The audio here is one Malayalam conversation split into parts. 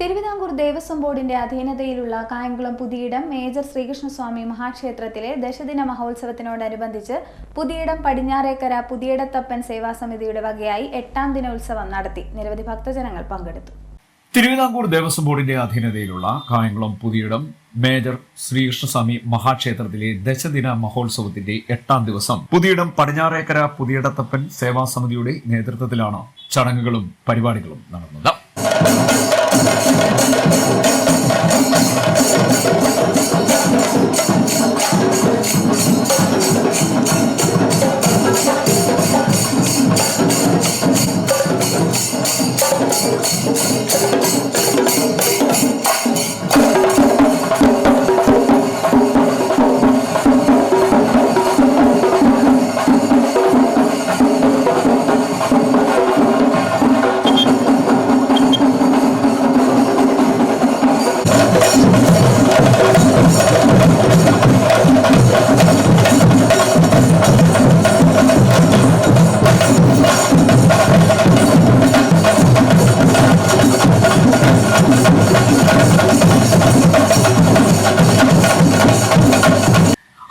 തിരുവിതാംകൂർ ദേവസ്വം ബോർഡിന്റെ അധീനതയിലുള്ള കായംകുളം പുതിയിടം മേജർ ശ്രീകൃഷ്ണസ്വാമി മഹാക്ഷേത്രത്തിലെ ദശദിന മഹോത്സവത്തിനോടനുബന്ധിച്ച് പുതിയിടം പടിഞ്ഞാറേക്കര പുതിയിടത്തപ്പൻ സേവാസമിതിയുടെ വകയായി 8ാം ദിന ഉത്സവം നടത്തി. നിരവധി ഭക്തജനങ്ങൾ പങ്കെടുത്തു. തിരുവിതാംകൂർ ദേവസ്വം ബോർഡിന്റെ അധീനതയിലുള്ള കായംകുളം പുതിയിടം മേജർ ശ്രീകൃഷ്ണസ്വാമി മഹാക്ഷേത്രത്തിലെ ദശദിന മഹോത്സവത്തിന്റെ 8ാം ദിവസം പുതിയിടം പടിഞ്ഞാറേക്കര പുതിയിടത്തപ്പൻ സേവാസമിതിയുടെ നേതൃത്വത്തിലാണ് ചടങ്ങുകളും പരിപാടികളും നടന്നത്.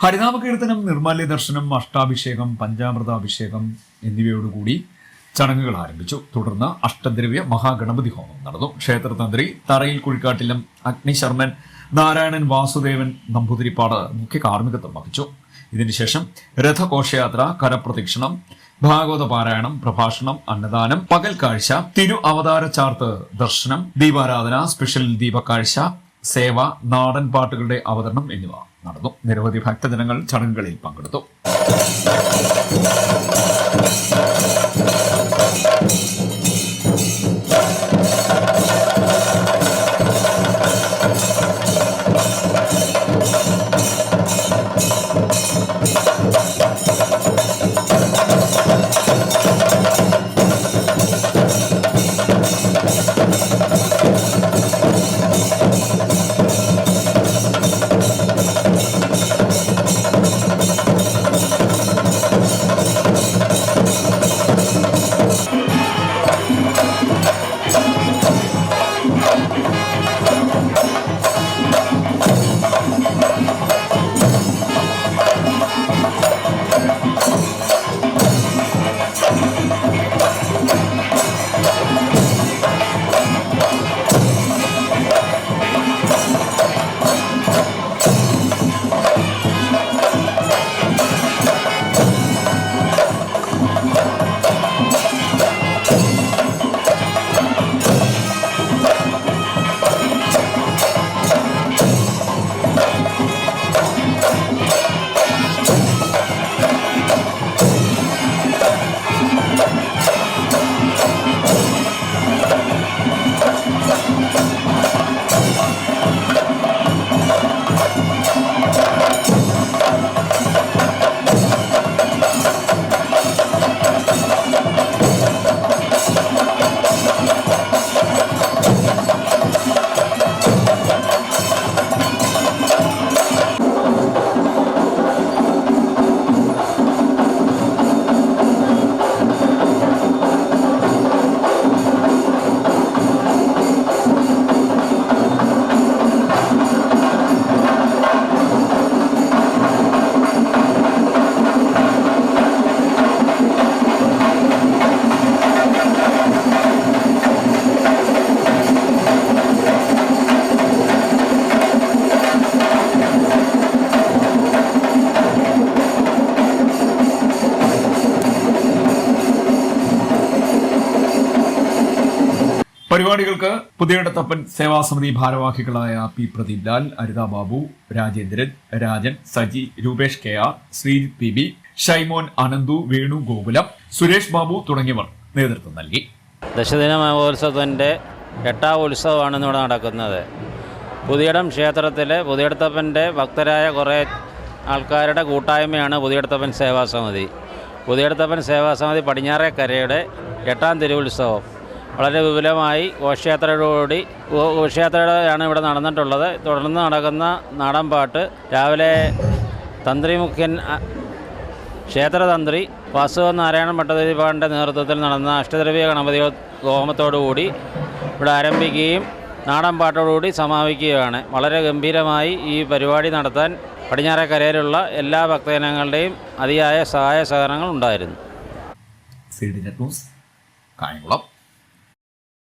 ഹരിനാമ കീർത്തനം, നിർമ്മാല്യ ദർശനം, അഷ്ടാഭിഷേകം, പഞ്ചാമൃതാഭിഷേകം എന്നിവയോടുകൂടി ചടങ്ങുകൾ ആരംഭിച്ചു. തുടർന്ന് അഷ്ടദ്രവ്യ മഹാഗണപതി ഹോമം നടന്നു. ക്ഷേത്രതന്ത്രി തറയിൽ കുഴിക്കാട്ടിലും അഗ്നിശർമ്മൻ നാരായണൻ വാസുദേവൻ നമ്പൂതിരിപ്പാട് മുഖ്യ കാർമ്മികത്വം വഹിച്ചു. ഇതിനുശേഷം രഥഘോഷയാത്ര, കരപ്രദക്ഷിണം, ഭാഗവത പാരായണം, പ്രഭാഷണം, അന്നദാനം, പകൽ കാഴ്ച, തിരു അവതാര ചാർത്ത് ദർശനം, ദീപാരാധന, സ്പെഷ്യൽ ദീപക്കാഴ്ച, സേവ, നാടൻ പാട്ടുകളുടെ അവതരണം എന്നിവ നടന്നു. നിരവധി ഭക്തജനങ്ങൾ ചടങ്ങുകളിൽ പങ്കെടുത്തു. പരിപാടികൾക്ക് പുതിയിടത്തപ്പൻ സേവാസമിതി ഭാരവാഹികളായ P Pradeep Lal, Aritha Babu, Rajendran, Rajan, Saji, Rupesh KR, Sreejith PB, Shymon, Ananthu, Venu, Gokulam, Suresh Babu തുടങ്ങിയവർ നേതൃത്വം നൽകി. ദശദിന മഹോത്സവത്തിൻ്റെ 8ാം ഉത്സവമാണ് ഇവിടെ നടക്കുന്നത്. പുതിയിടം ക്ഷേത്രത്തിലെ പുതിയിടത്തപ്പൻ്റെ ഭക്തരായ കുറേ ആൾക്കാരുടെ കൂട്ടായ്മയാണ് പുതിയിടത്തപ്പൻ സേവാസമിതി. പുതിയിടത്തപ്പൻ സേവാസമിതി പടിഞ്ഞാറേക്കരയുടെ 8ാം തിരുവുത്സവം വളരെ വിപുലമായി ഘോഷയാത്രയാണ് ഇവിടെ നടന്നിട്ടുള്ളത്. തുടർന്ന് നടക്കുന്ന നാടൻപാട്ട്, രാവിലെ തന്ത്രി മുഖ്യൻ ക്ഷേത്രതന്ത്രി വാസുദേവൻ നാരായണൻ ഭട്ടതിരിപ്പാടിൻ്റെ നേതൃത്വത്തിൽ നടന്ന അഷ്ടദ്രവ്യ ഗണപതി ഹോമത്തോടുകൂടി ഇവിടെ ആരംഭിക്കുകയും നാടൻ പാട്ടോടുകൂടി സമാപിക്കുകയാണ്. വളരെ ഗംഭീരമായി ഈ പരിപാടി നടത്താൻ പടിഞ്ഞാറേക്കരയിലുള്ള എല്ലാ ഭക്തജനങ്ങളുടെയും അതിയായ സഹായ സഹകരണങ്ങൾ ഉണ്ടായിരുന്നു. CD net news, Kayamkulam.